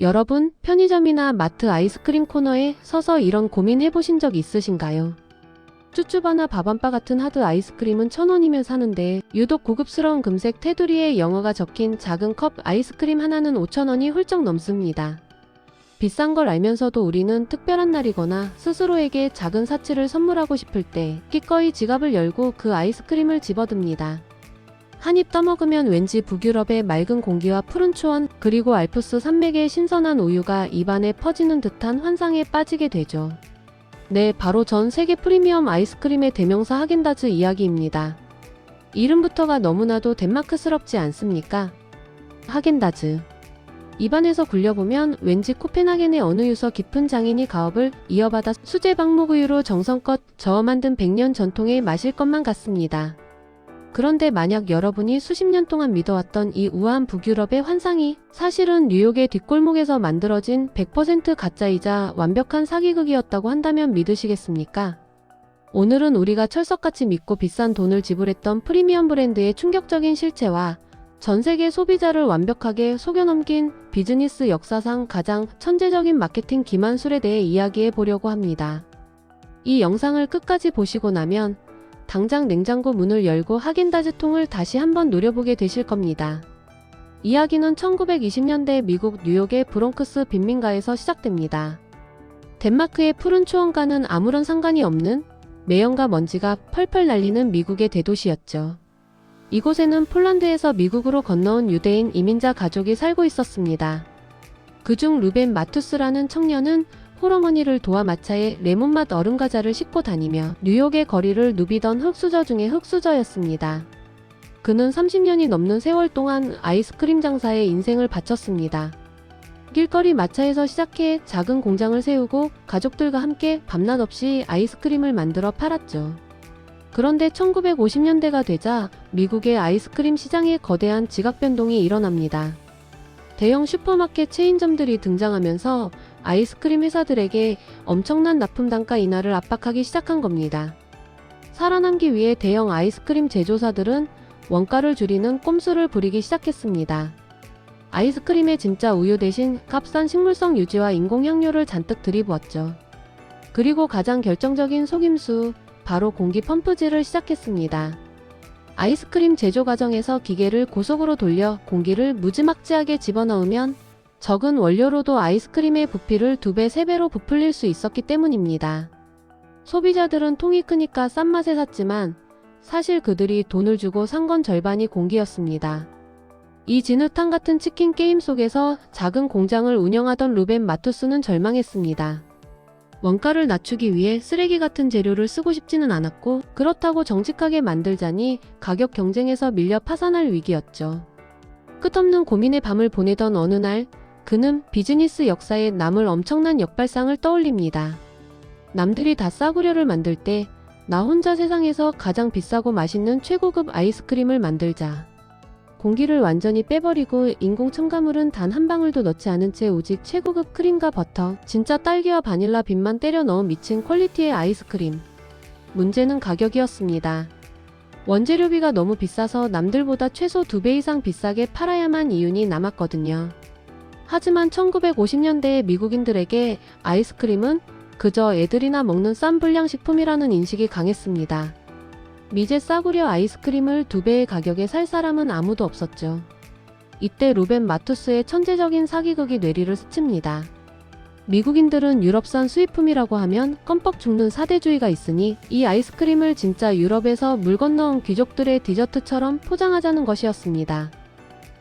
여러분, 편의점이나 마트 아이스크림 코너에 서서 이런 고민 해보신 적 있으신가요? 쭈쭈바나 바밤바 같은 하드 아이스크림은 1,000원이면 사는데 유독 고급스러운 금색 테두리에 영어가 적힌 작은 컵 아이스크림 하나는 5,000원이 훌쩍 넘습니다. 비싼 걸 알면서도 우리는 특별한 날이거나 스스로에게 작은 사치를 선물하고 싶을 때 기꺼이 지갑을 열고 그 아이스크림을 집어듭니다. 한 입 떠먹으면 왠지 북유럽의 맑은 공기와 푸른 초원, 그리고 알프스 산맥의 신선한 우유가 입안에 퍼지는 듯한 환상에 빠지게 되죠. 네, 바로 전 세계 프리미엄 아이스크림의 대명사 하겐다즈 이야기입니다. 이름부터가 너무나도 덴마크스럽지 않습니까? 하겐다즈. 입안에서 굴려보면 왠지 코펜하겐의 어느 유서 깊은 장인이 가업을 이어받아 수제 방목우유로 정성껏 저어 만든 100년 전통의 맛일 것만 같습니다. 그런데 만약 여러분이 수십 년 동안 믿어왔던 이 우아한 북유럽의 환상이 사실은 뉴욕의 뒷골목에서 만들어진 100% 가짜이자 완벽한 사기극이었다고 한다면 믿으시겠습니까? 오늘은 우리가 철석같이 믿고 비싼 돈을 지불했던 프리미엄 브랜드의 충격적인 실체와 전 세계 소비자를 완벽하게 속여넘긴 비즈니스 역사상 가장 천재적인 마케팅 기만술에 대해 이야기해 보려고 합니다. 이 영상을 끝까지 보시고 나면 당장 냉장고 문을 열고 하겐다즈 통을 다시 한번 노려보게 되실 겁니다. 이야기는 1920년대 미국 뉴욕의 브롱크스 빈민가에서 시작됩니다. 덴마크의 푸른 초원과는 아무런 상관이 없는 매연과 먼지가 펄펄 날리는 미국의 대도시였죠. 이곳에는 폴란드에서 미국으로 건너온 유대인 이민자 가족이 살고 있었습니다. 그중 루벤 마투스라는 청년은 홀어머니를 도와 마차에 레몬맛 얼음과자를 싣고 다니며 뉴욕의 거리를 누비던 흙수저 중의 흙수저였습니다. 그는 30년이 넘는 세월 동안 아이스크림 장사에 인생을 바쳤습니다. 길거리 마차에서 시작해 작은 공장을 세우고 가족들과 함께 밤낮 없이 아이스크림을 만들어 팔았죠. 그런데 1950년대가 되자 미국의 아이스크림 시장에 거대한 지각 변동이 일어납니다. 대형 슈퍼마켓 체인점들이 등장하면서 아이스크림 회사들에게 엄청난 납품 단가 인하를 압박하기 시작한 겁니다. 살아남기 위해 대형 아이스크림 제조사들은 원가를 줄이는 꼼수를 부리기 시작했습니다. 아이스크림에 진짜 우유 대신 값싼 식물성 유지와 인공향료를 잔뜩 들이부었죠. 그리고 가장 결정적인 속임수, 바로 공기 펌프질을 시작했습니다. 아이스크림 제조 과정에서 기계를 고속으로 돌려 공기를 무지막지하게 집어넣으면 적은 원료로도 아이스크림의 부피를 2배, 3배로 부풀릴 수 있었기 때문입니다. 소비자들은 통이 크니까 싼 맛에 샀지만 사실 그들이 돈을 주고 산 건 절반이 공기였습니다. 이 진흙탕 같은 치킨 게임 속에서 작은 공장을 운영하던 루벤 마투스는 절망했습니다. 원가를 낮추기 위해 쓰레기 같은 재료를 쓰고 싶지는 않았고, 그렇다고 정직하게 만들자니 가격 경쟁에서 밀려 파산할 위기였죠. 끝없는 고민의 밤을 보내던 어느 날, 그는 비즈니스 역사에 남을 엄청난 역발상을 떠올립니다. 남들이 다 싸구려를 만들 때 나 혼자 세상에서 가장 비싸고 맛있는 최고급 아이스크림을 만들자. 공기를 완전히 빼버리고 인공 첨가물은 단 한 방울도 넣지 않은 채 오직 최고급 크림과 버터, 진짜 딸기와 바닐라 빛만 때려 넣은 미친 퀄리티의 아이스크림. 문제는 가격이었습니다. 원재료비가 너무 비싸서 남들보다 최소 2배 이상 비싸게 팔아야만 이윤이 남았거든요. 하지만 1950년대의 미국인들에게 아이스크림은 그저 애들이나 먹는 싼 불량식품이라는 인식이 강했습니다. 미제 싸구려 아이스크림을 2배의 가격에 살 사람은 아무도 없었죠. 이때 루벤 마투스의 천재적인 사기극이 뇌리를 스칩니다. 미국인들은 유럽산 수입품이라고 하면 껌뻑 죽는 사대주의가 있으니 이 아이스크림을 진짜 유럽에서 물 건너온 귀족들의 디저트처럼 포장하자는 것이었습니다.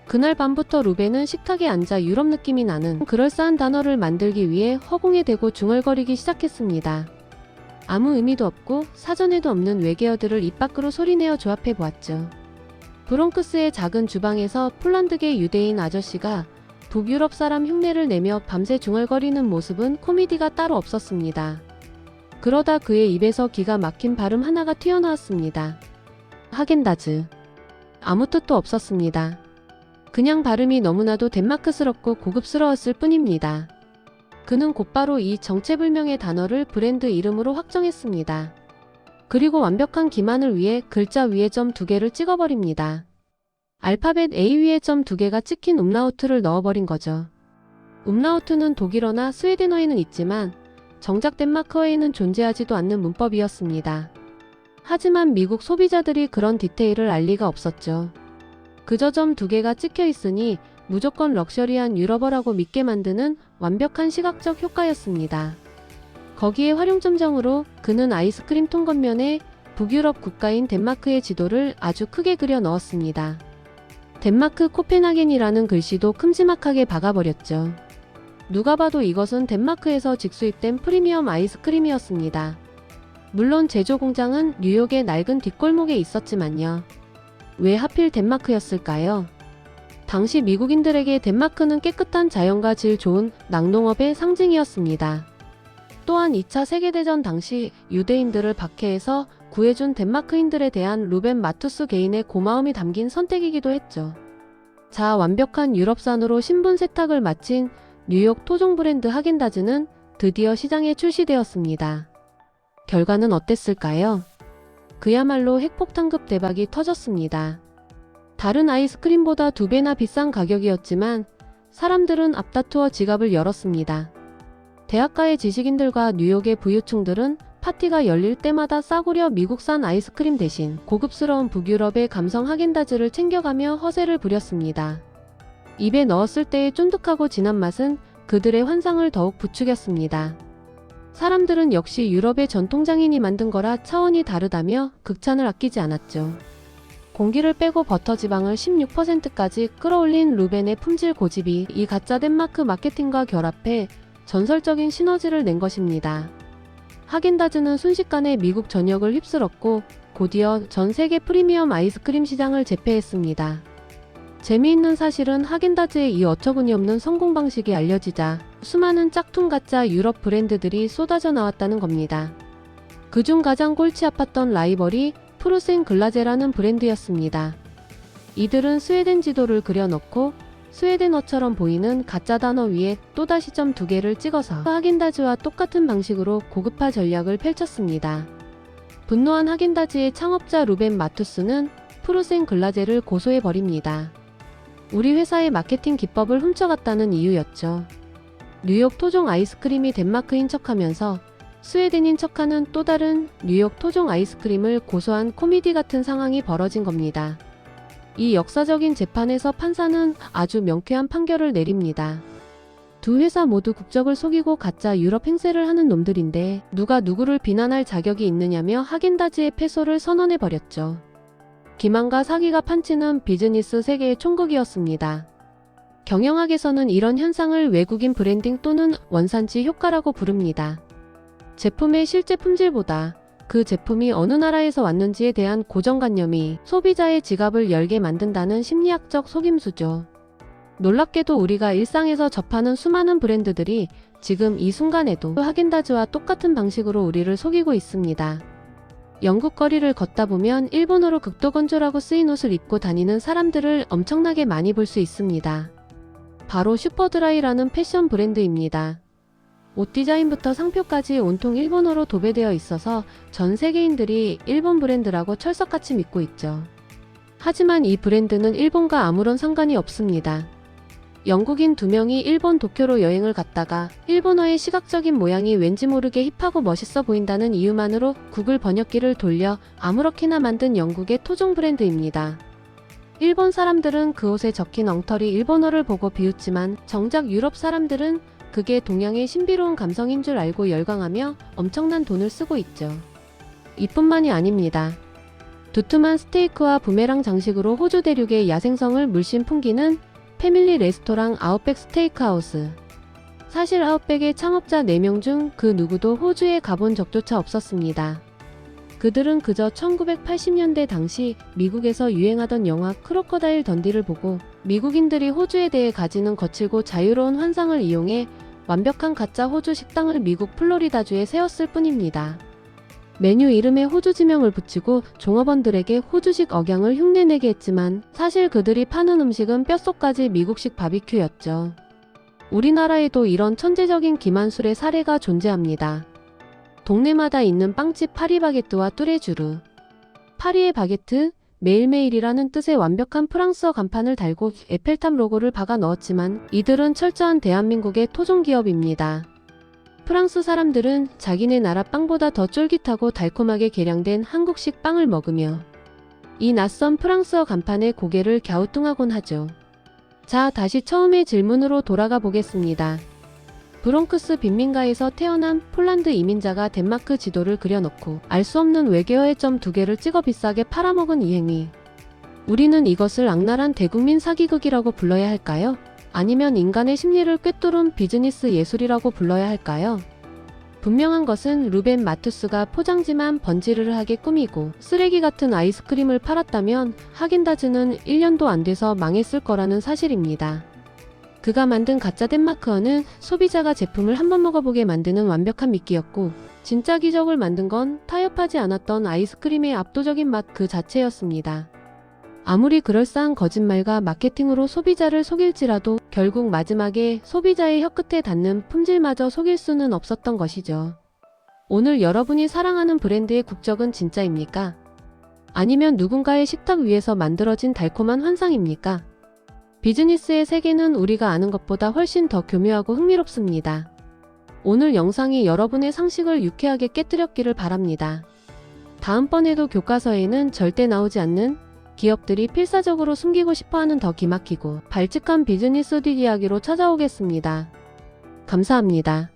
그날 밤부터 루벤은 식탁에 앉아 유럽 느낌이 나는 그럴싸한 단어를 만들기 위해 허공에 대고 중얼거리기 시작했습니다. 아무 의미도 없고 사전에도 없는 외계어들을 입 밖으로 소리내어 조합해 보았죠. 브롱크스의 작은 주방에서 폴란드계 유대인 아저씨가 북유럽 사람 흉내를 내며 밤새 중얼거리는 모습은 코미디가 따로 없었습니다. 그러다 그의 입에서 기가 막힌 발음 하나가 튀어나왔습니다. 하겐다즈. 아무 뜻도 없었습니다. 그냥 발음이 너무나도 덴마크스럽고 고급스러웠을 뿐입니다. 그는 곧바로 이 정체불명의 단어를 브랜드 이름으로 확정했습니다. 그리고 완벽한 기만을 위해 글자 위에 점 2개를 찍어버립니다. 알파벳 A 위에 점 2개가 찍힌 음라우트를 넣어버린 거죠. 움라우트는 독일어나 스웨덴어에는 있지만 정작 덴마크어에는 존재하지도 않는 문법이었습니다. 하지만 미국 소비자들이 그런 디테일을 알 리가 없었죠. 그저 점 2개가 찍혀 있으니 무조건 럭셔리한 유럽어라고 믿게 만드는 완벽한 시각적 효과였습니다. 거기에 활용점정으로 그는 아이스크림 통 겉면에 북유럽 국가인 덴마크의 지도를 아주 크게 그려 넣었습니다. 덴마크 코펜하겐이라는 글씨도 큼지막하게 박아버렸죠. 누가 봐도 이것은 덴마크에서 직수입된 프리미엄 아이스크림이었습니다. 물론 제조 공장은 뉴욕의 낡은 뒷골목에 있었지만요. 왜 하필 덴마크였을까요? 당시 미국인들에게 덴마크는 깨끗한 자연과 질 좋은 낙농업의 상징이었습니다. 또한 2차 세계대전 당시 유대인들을 박해해서 구해준 덴마크인들에 대한 루벤 마투스 개인의 고마움이 담긴 선택이기도 했죠. 자, 완벽한 유럽산으로 신분 세탁을 마친 뉴욕 토종 브랜드 하겐다즈는 드디어 시장에 출시되었습니다. 결과는 어땠을까요? 그야말로 핵폭탄급 대박이 터졌습니다. 다른 아이스크림보다 2배나 비싼 가격이었지만 사람들은 앞다투어 지갑을 열었습니다. 대학가의 지식인들과 뉴욕의 부유층들은 파티가 열릴 때마다 싸구려 미국산 아이스크림 대신 고급스러운 북유럽의 감성 하겐다즈를 챙겨가며 허세를 부렸습니다. 입에 넣었을 때의 쫀득하고 진한 맛은 그들의 환상을 더욱 부추겼습니다. 사람들은 역시 유럽의 전통장인이 만든 거라 차원이 다르다며 극찬을 아끼지 않았죠. 공기를 빼고 버터 지방을 16%까지 끌어올린 루벤의 품질 고집이 이 가짜 덴마크 마케팅과 결합해 전설적인 시너지를 낸 것입니다. 하겐다즈는 순식간에 미국 전역을 휩쓸었고 곧이어 전 세계 프리미엄 아이스크림 시장을 제패했습니다. 재미있는 사실은 하겐다즈의 이 어처구니 없는 성공 방식이 알려지자 수많은 짝퉁 가짜 유럽 브랜드들이 쏟아져 나왔다는 겁니다. 그중 가장 골치 아팠던 라이벌이 프루센 글라제라는 브랜드였습니다. 이들은 스웨덴 지도를 그려넣고 스웨덴어처럼 보이는 가짜 단어 위에 또다시 점 2개를 찍어서 하겐다즈와 똑같은 방식으로 고급화 전략을 펼쳤습니다. 분노한 하겐다즈의 창업자 루벤 마투스는 프루센 글라제를 고소해버립니다. 우리 회사의 마케팅 기법을 훔쳐갔다는 이유였죠. 뉴욕 토종 아이스크림이 덴마크인 척하면서 스웨덴인 척하는 또 다른 뉴욕 토종 아이스크림을 고소한 코미디 같은 상황이 벌어진 겁니다. 이 역사적인 재판에서 판사는 아주 명쾌한 판결을 내립니다. 두 회사 모두 국적을 속이고 가짜 유럽 행세를 하는 놈들인데 누가 누구를 비난할 자격이 있느냐며 하겐다즈의 패소를 선언해버렸죠. 기만과 사기가 판치는 비즈니스 세계의 총극이었습니다. 경영학에서는 이런 현상을 외국인 브랜딩 또는 원산지 효과라고 부릅니다. 제품의 실제 품질보다 그 제품이 어느 나라에서 왔는지에 대한 고정관념이 소비자의 지갑을 열게 만든다는 심리학적 속임수죠. 놀랍게도 우리가 일상에서 접하는 수많은 브랜드들이 지금 이 순간에도 하겐다즈와 똑같은 방식으로 우리를 속이고 있습니다. 영국 거리를 걷다 보면 일본어로 극도건조라고 쓰인 옷을 입고 다니는 사람들을 엄청나게 많이 볼 수 있습니다. 바로 슈퍼드라이라는 패션 브랜드입니다. 옷 디자인부터 상표까지 온통 일본어로 도배되어 있어서 전 세계인들이 일본 브랜드라고 철석같이 믿고 있죠. 하지만 이 브랜드는 일본과 아무런 상관이 없습니다. 영국인 2명이 일본 도쿄로 여행을 갔다가 일본어의 시각적인 모양이 왠지 모르게 힙하고 멋있어 보인다는 이유만으로 구글 번역기를 돌려 아무렇게나 만든 영국의 토종 브랜드입니다. 일본 사람들은 그 옷에 적힌 엉터리 일본어를 보고 비웃지만 정작 유럽 사람들은 그게 동양의 신비로운 감성인 줄 알고 열광하며 엄청난 돈을 쓰고 있죠. 이뿐만이 아닙니다. 두툼한 스테이크와 부메랑 장식으로 호주 대륙의 야생성을 물씬 풍기는 패밀리 레스토랑 아웃백 스테이크하우스. 사실 아웃백의 창업자 4명 중 그 누구도 호주에 가본 적조차 없었습니다. 그들은 그저 1980년대 당시 미국에서 유행하던 영화 크로커다일 던디를 보고 미국인들이 호주에 대해 가지는 거칠고 자유로운 환상을 이용해 완벽한 가짜 호주 식당을 미국 플로리다주에 세웠을 뿐입니다. 메뉴 이름에 호주 지명을 붙이고 종업원들에게 호주식 억양을 흉내내게 했지만 사실 그들이 파는 음식은 뼛속까지 미국식 바비큐였죠. 우리나라에도 이런 천재적인 기만술의 사례가 존재합니다. 동네마다 있는 빵집 파리바게뜨와 뚜레쥬르. 파리의 바게트, 매일매일이라는 뜻의 완벽한 프랑스어 간판을 달고 에펠탑 로고를 박아 넣었지만 이들은 철저한 대한민국의 토종 기업입니다. 프랑스 사람들은 자기네 나라 빵보다 더 쫄깃하고 달콤하게 개량된 한국식 빵을 먹으며 이 낯선 프랑스어 간판에 고개를 갸우뚱하곤 하죠. 자, 다시 처음의 질문으로 돌아가 보겠습니다. 브롱크스 빈민가에서 태어난 폴란드 이민자가 덴마크 지도를 그려놓고 알 수 없는 외계어의 점 2개를 찍어 비싸게 팔아먹은 이 행위. 우리는 이것을 악랄한 대국민 사기극이라고 불러야 할까요? 아니면 인간의 심리를 꿰뚫은 비즈니스 예술이라고 불러야 할까요? 분명한 것은 루벤 마투스가 포장지만 번지르르하게 꾸미고 쓰레기 같은 아이스크림을 팔았다면 하긴다즈는 1년도 안 돼서 망했을 거라는 사실입니다. 그가 만든 가짜 덴마크어는 소비자가 제품을 한번 먹어보게 만드는 완벽한 미끼였고 진짜 기적을 만든 건 타협하지 않았던 아이스크림의 압도적인 맛 그 자체였습니다. 아무리 그럴싸한 거짓말과 마케팅으로 소비자를 속일지라도 결국 마지막에 소비자의 혀끝에 닿는 품질마저 속일 수는 없었던 것이죠. 오늘 여러분이 사랑하는 브랜드의 국적은 진짜입니까? 아니면 누군가의 식탁 위에서 만들어진 달콤한 환상입니까? 비즈니스의 세계는 우리가 아는 것보다 훨씬 더 교묘하고 흥미롭습니다. 오늘 영상이 여러분의 상식을 유쾌하게 깨뜨렸기를 바랍니다. 다음번에도 교과서에는 절대 나오지 않는 기업들이 필사적으로 숨기고 싶어하는 더 기막히고 발칙한 비즈니스 뒷이야기로 찾아오겠습니다. 감사합니다.